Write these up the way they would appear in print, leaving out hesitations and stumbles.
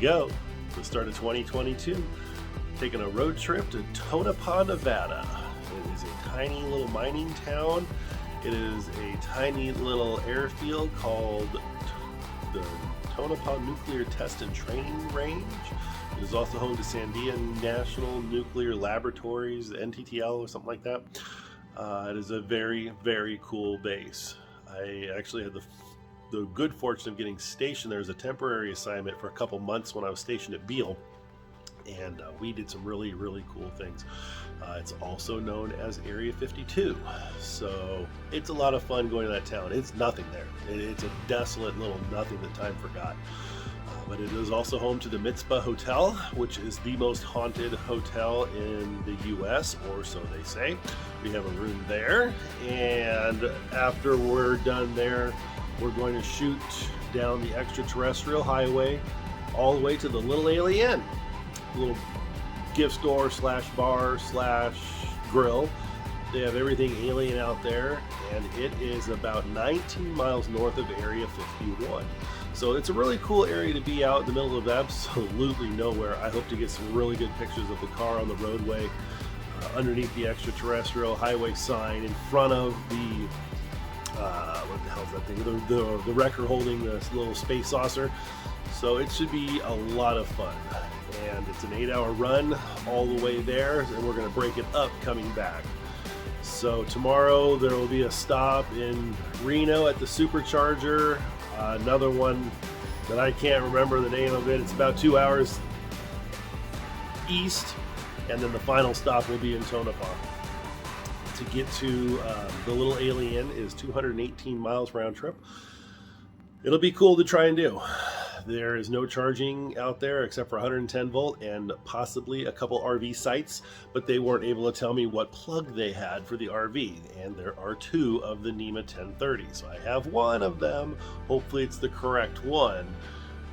go. The start of 2022, taking a road trip to Tonopah, Nevada. It is a tiny little mining town. It is a tiny little airfield called the Tonopah Nuclear Test and Training Range. It is also home to Sandia National Nuclear Laboratories, NTTL or something like that. It is a very, very cool base. I actually had the good fortune of getting stationed there as a temporary assignment for a couple months when I was stationed at Beale, and we did some really, really cool things. It's also known as Area 52, so it's a lot of fun going to that town. It's nothing there. It's a desolate little nothing that time forgot. But it is also home to the Mizpah Hotel, which is the most haunted hotel in the U.S., or so they say. We have a room there, and after we're done there, we're going to shoot down the extraterrestrial highway all the way to the Little Alien, little gift store slash bar slash grill. They have everything alien out there, and it is about 19 miles north of Area 51. So it's a really cool area to be out in the middle of absolutely nowhere. I hope to get some really good pictures of the car on the roadway, underneath the extraterrestrial highway sign, in front of the what the hell's that thing? The wrecker holding this little space saucer. So it should be a lot of fun. And it's an 8-hour run all the way there, and we're going to break it up coming back. So tomorrow there will be a stop in Reno at the Supercharger. Another one that I can't remember the name of it. It's about 2 hours east, and then the final stop will be in Tonopah. To get to the Little Alien is 218 miles round trip. It'll be cool to try and do. There is no charging out there except for 110 volt and possibly a couple RV sites, but they weren't able to tell me what plug they had for the RV, and there are 2 of the NEMA 1030, so I have one of them. Hopefully it's the correct one,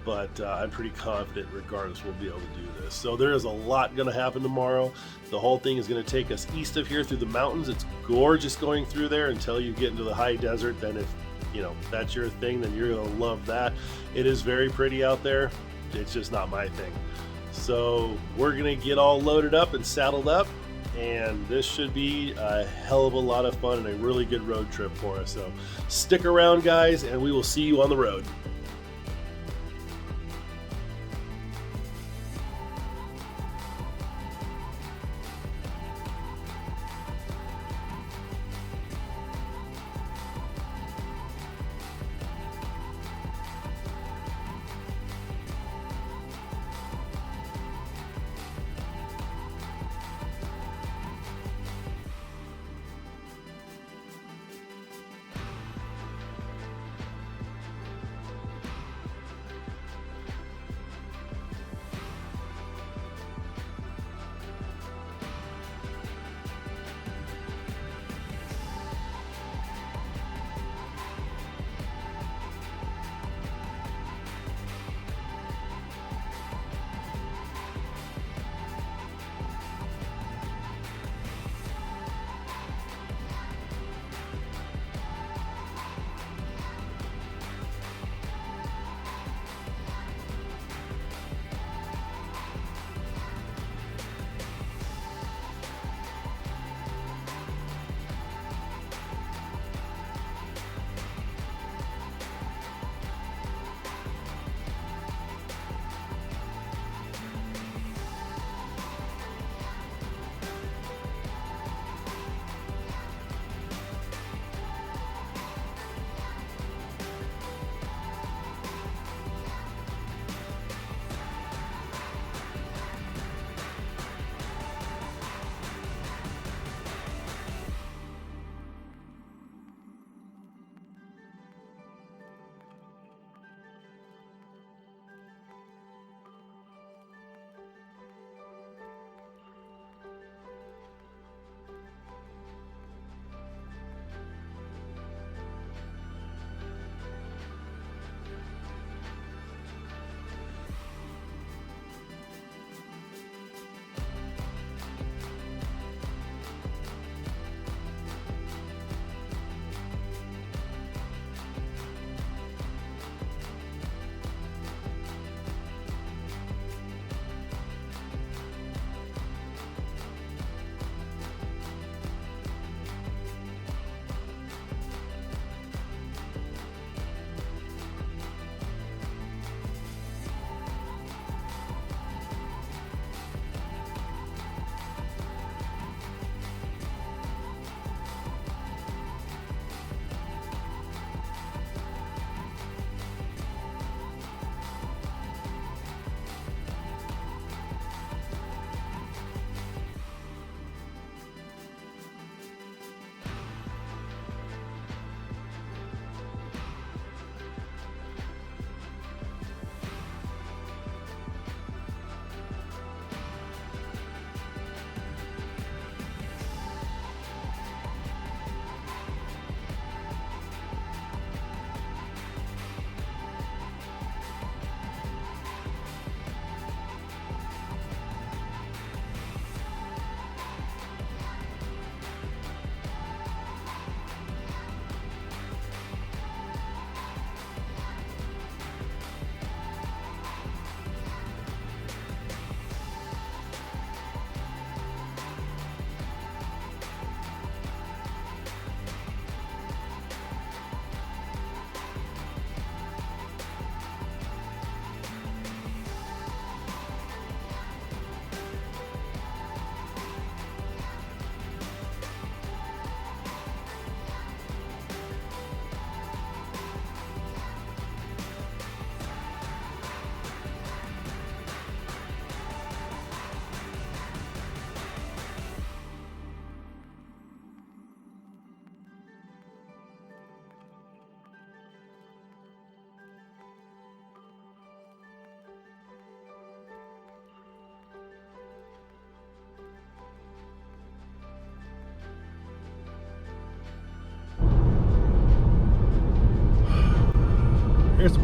but I'm pretty confident regardless we'll be able to do this. So there is a lot going to happen tomorrow. The whole thing is going to take us east of here through the mountains. It's gorgeous going through there until you get into the high desert. Then if that's your thing, then you're gonna love that. It is very pretty out there. It's just not my thing. So we're gonna get all loaded up and saddled up, and this should be a hell of a lot of fun and a really good road trip for us. So stick around, guys, and we will see you on the road.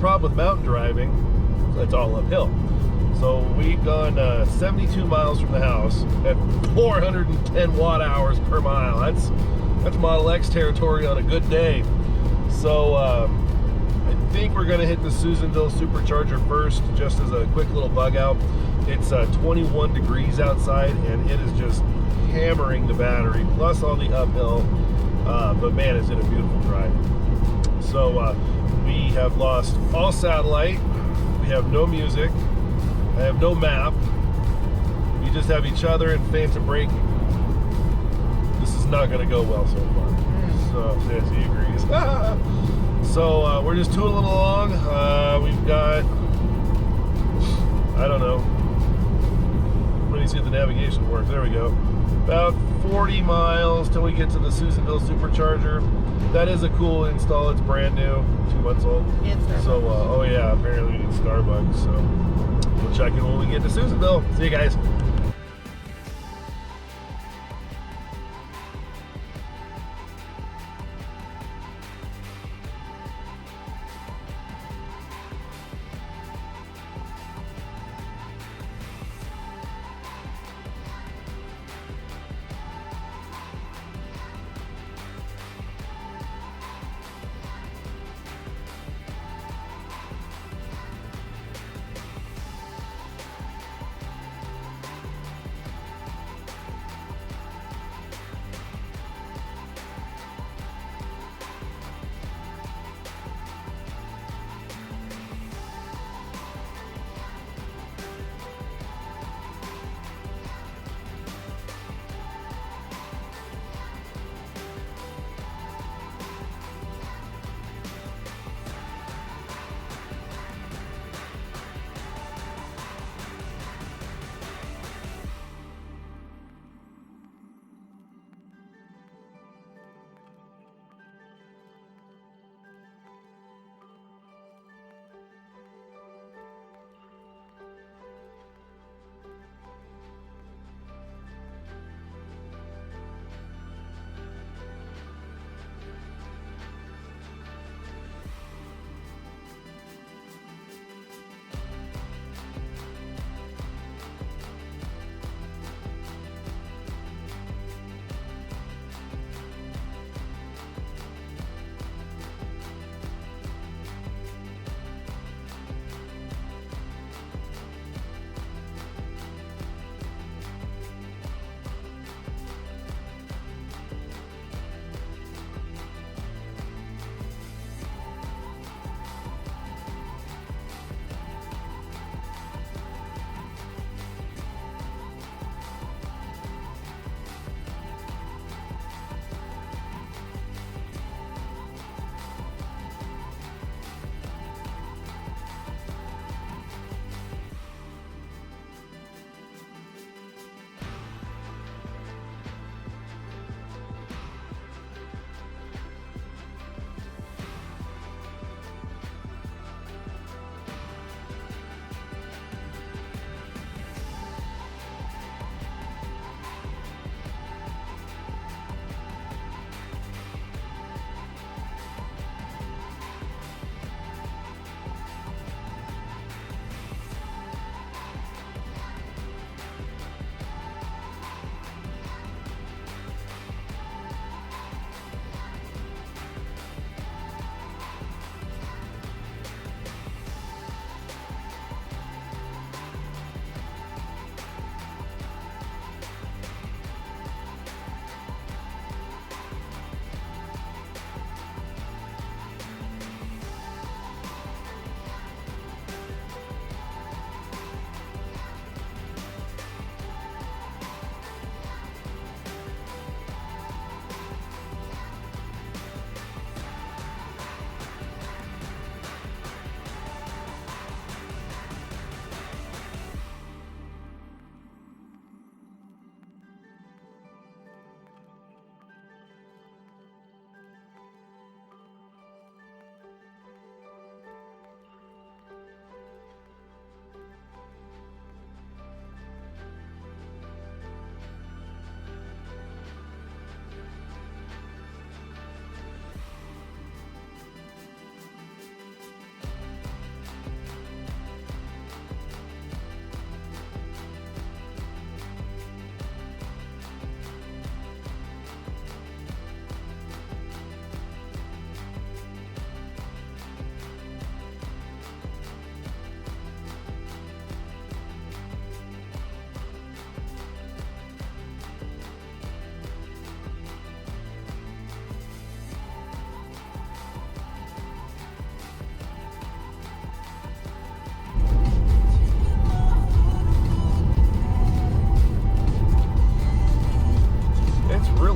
problem with mountain driving, it's all uphill. So we've gone 72 miles from the house at 410 watt hours per mile. That's Model X territory on a good day. So I think we're gonna hit the Susanville Supercharger first, just as a quick little bug out. It's 21 degrees outside, and it is just hammering the battery, plus all the uphill. But man, is it a beautiful drive. So we have lost all satellite. We have no music. I have no map. We just have each other and phantom braking. This is not going to go well so far. So, yes, he agrees. So we're just tooling along. We've got, I don't know. Let me see if the navigation works. There we go. About 40 miles till we get to the Susanville Supercharger. That is a cool install. It's brand new, 2 months old. And Starbucks. So, oh yeah, apparently we need Starbucks. So we'll check in when we get to Susanville. See you guys.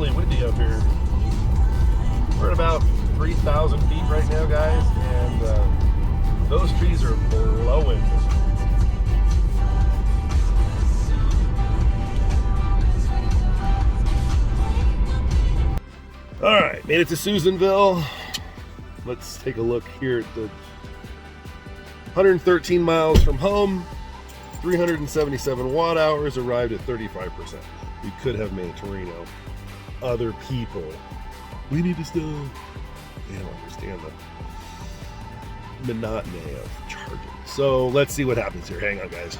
really windy up here. We're at about 3,000 feet right now, guys, and those trees are blowing. All right, made it to Susanville. Let's take a look here at the 113 miles from home, 377 watt hours, arrived at 35%. We could have made it to Reno. Other people, we need to still, they don't understand the monotony of charging. So let's see what happens here. Hang on, guys.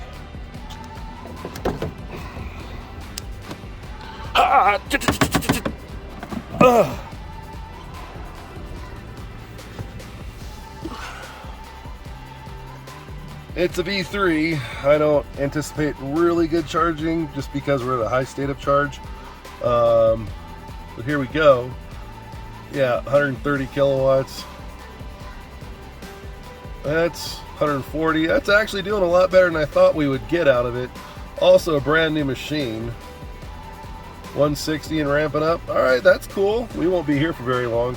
It's a V3. I don't anticipate really good charging just because we're at a high state of charge. But here we go. Yeah, 130 kilowatts. That's 140. That's actually doing a lot better than I thought we would get out of it. Also a brand new machine. 160 and ramping up. All right, that's cool. We won't be here for very long.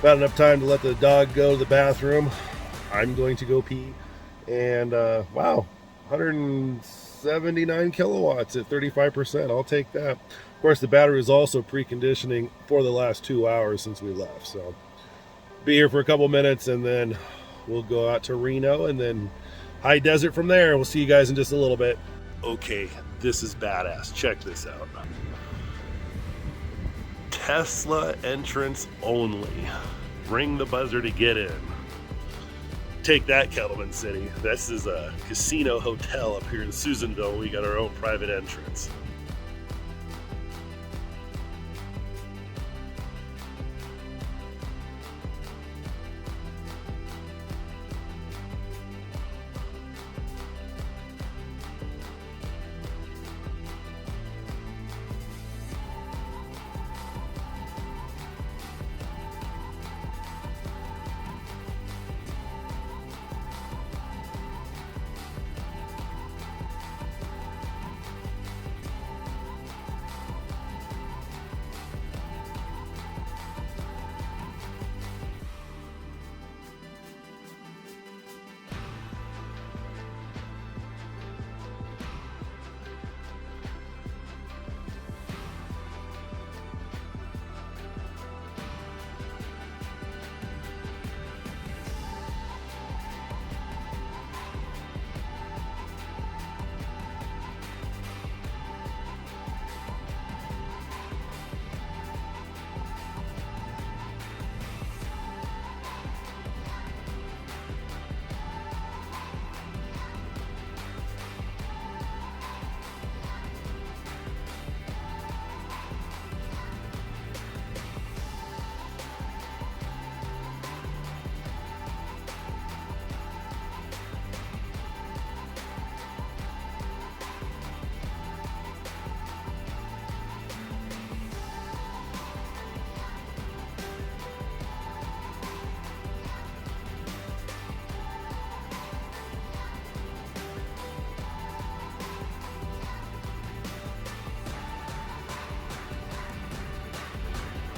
Got enough time to let the dog go to the bathroom. I'm going to go pee. And wow, 179 kilowatts at 35%. I'll take that. Of course, the battery is also preconditioning for the last 2 hours since we left. So be here for a couple minutes and then we'll go out to Reno and then high desert from there. We'll see you guys in just a little bit. Okay, this is badass. Check this out. Tesla entrance only. Ring the buzzer to get in. Take that, Kettleman City. This is a casino hotel up here in Susanville. We got our own private entrance.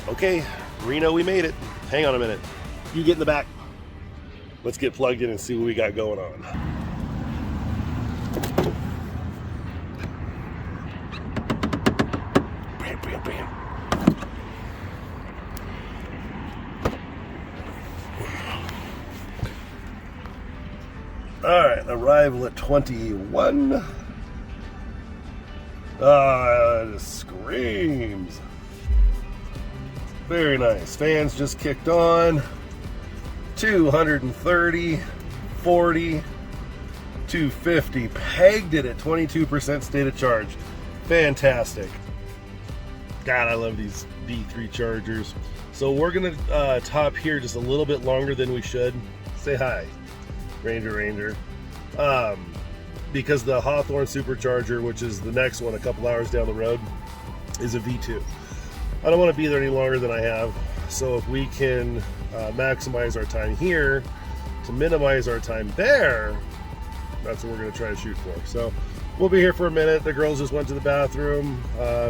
Okay, Reno, we made it. Hang on a minute. You get in the back. Let's get plugged in and see what we got going on. Bam, bam, bam. All right, arrival at 21. It screams. Very nice. Fans just kicked on. 230, 40, 250. Pegged it at 22% state of charge. Fantastic. God, I love these V3 chargers. So we're gonna top here just a little bit longer than we should. Say hi, Ranger. Because the Hawthorne Supercharger, which is the next one a couple hours down the road, is a V2. I don't want to be there any longer than I have, so if we can maximize our time here to minimize our time there, that's what we're going to try to shoot for. So We'll be here for a minute. The girls just went to the bathroom.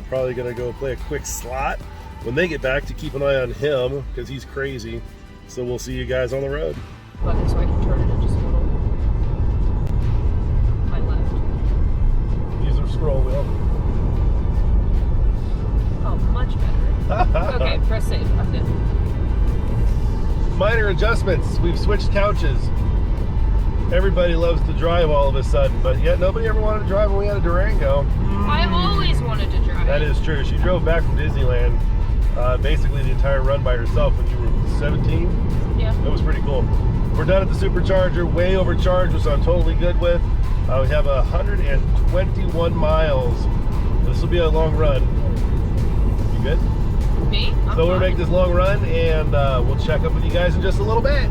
Probably gonna go play a quick slot. When they get back, to keep an eye on him because he's crazy. So we'll see you guys on the road. Okay, so I can turn it just a little. My left. Use our scroll wheel. Oh, much better. Okay, press save. I'm good. Minor adjustments. We've switched couches. Everybody loves to drive all of a sudden, but yet nobody ever wanted to drive when we had a Durango. I always wanted to drive. That is true. She drove back from Disneyland basically the entire run by herself when you were 17. Yeah. It was pretty cool. We're done at the Supercharger, way overcharged, which I'm totally good with. We have 121 miles. This will be a long run. You good? Me? I'm So we'll fine. make this long run, and we'll check up with you guys in just a little bit.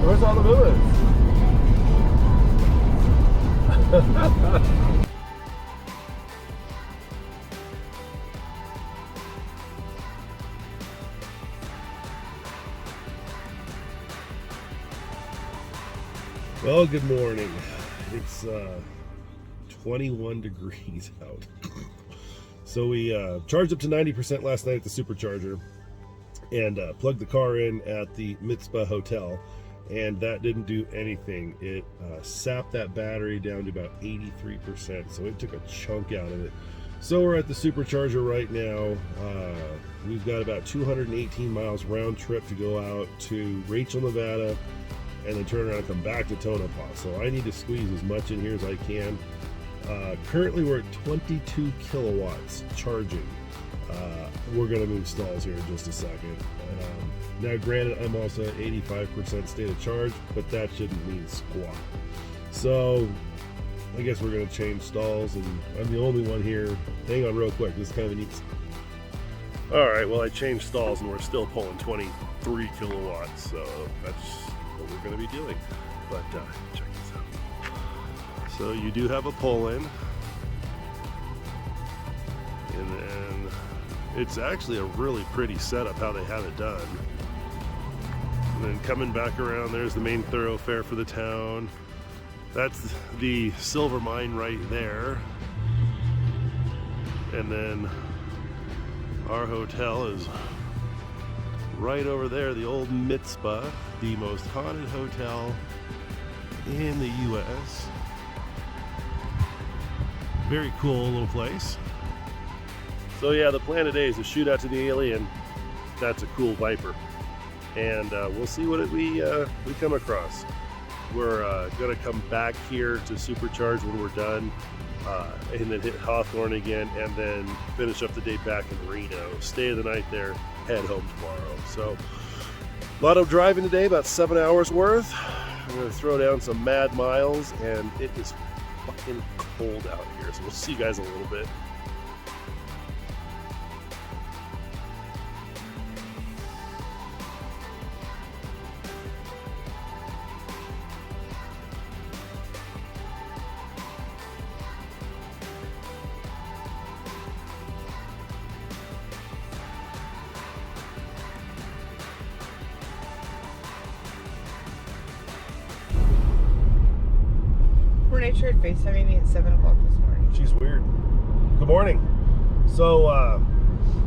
Where's all the movers? Well, good morning. It's 21 degrees out. So we charged up to 90% last night at the Supercharger and plugged the car in at the Mizpah Hotel, and that didn't do anything. It sapped that battery down to about 83%, so it took a chunk out of it. So we're at the Supercharger right now. We've got about 218 miles round trip to go out to Rachel, Nevada, and then turn around and come back to Tonopah. So I need to squeeze as much in here as I can. Currently we're at 22 kilowatts charging. We're gonna move stalls here in just a second. Now granted, I'm also at 85% state of charge, but that shouldn't mean squat. So I guess we're gonna change stalls, and I'm the only one here. Hang on real quick, this is kind of neat. All right, well I changed stalls and we're still pulling 23 kilowatts, so that's what we're gonna be doing. But check this out. So you do have a pull-in, and then it's actually a really pretty setup how they have it done. And then coming back around, there's the main thoroughfare for the town. That's the silver mine right there. And then our hotel is right over there, the old Mizpah, the most haunted hotel in the US. Very cool little place. So yeah, the plan today is to shoot out to the alien. That's a cool Viper. And we'll see what we come across. We're gonna come back here to Supercharge when we're done, and then hit Hawthorne again, and then finish up the day back in Reno. Stay the night there, head home tomorrow. So a lot of driving today, about 7 hours worth. I'm gonna throw down some mad miles, and it is fucking cold out here. So we'll see you guys in a little bit. I tried FaceTiming me at 7 o'clock this morning. She's weird. Good morning. So,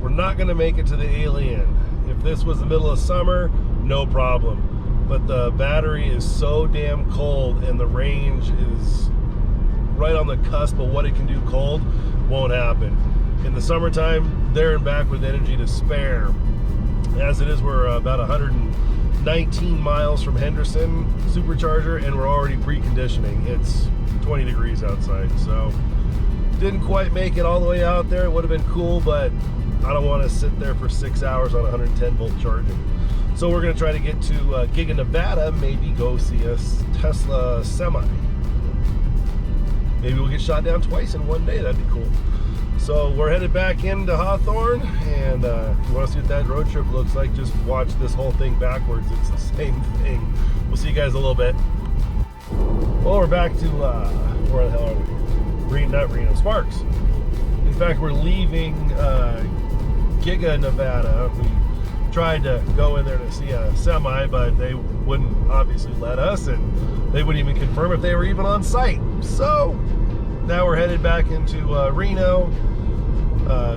we're not going to make it to the alien. If this was the middle of summer, no problem. But the battery is so damn cold, and the range is right on the cusp of what it can do cold. Won't happen. In the summertime, there and back with energy to spare. As it is, we're about 119 miles from Henderson Supercharger, and we're already preconditioning. It's 20 degrees outside, so didn't quite make it all the way out there. It would have been cool, but I don't want to sit there for 6 hours on 110 volt charging. So we're going to try to get to Giga, Nevada, maybe go see a Tesla semi. Maybe we'll get shot down twice in one day. That'd be cool. So we're headed back into Hawthorne, and if you want to see what that road trip looks like, just watch this whole thing backwards. It's the same thing. We'll see you guys in a little bit. Well, we're back to, where the hell are we? Not Reno, Sparks. In fact, we're leaving Giga, Nevada. We tried to go in there to see a semi, but they wouldn't obviously let us, and they wouldn't even confirm if they were even on site. So now we're headed back into Reno,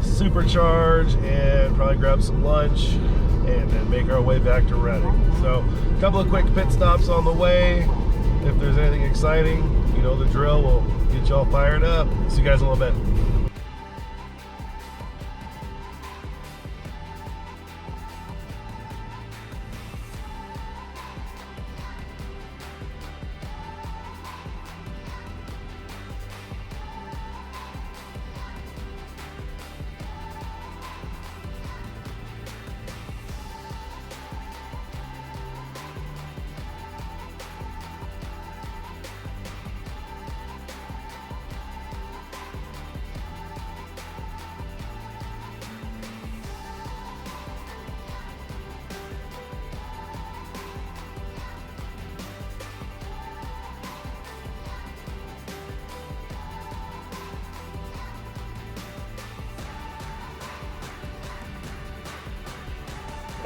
Supercharge, and probably grab some lunch, and then make our way back to Redding. So a couple of quick pit stops on the way. If there's anything exciting, you know the drill, we'll get y'all fired up. See you guys in a little bit.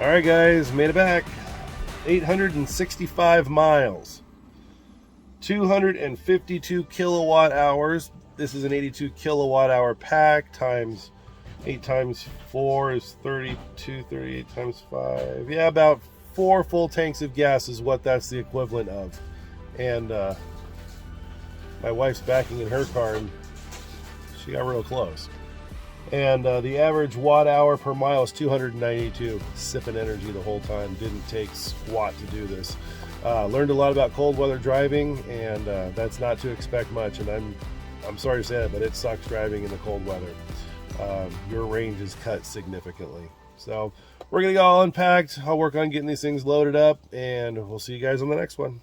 All right, guys, made it back. 865 miles, 252 kilowatt hours. This is an 82 kilowatt hour pack times 8 times 4 is 32, 38 times 5. Yeah, about 4 full tanks of gas is what that's the equivalent of. And my wife's backing in her car, and she got real close. And the average watt hour per mile is 292. Sipping energy the whole time. Didn't take squat to do this. Learned a lot about cold weather driving, and that's not to expect much. And I'm sorry to say that, but it sucks driving in the cold weather. Your range is cut significantly. So we're gonna get all unpacked. I'll work on getting these things loaded up, and we'll see you guys on the next one.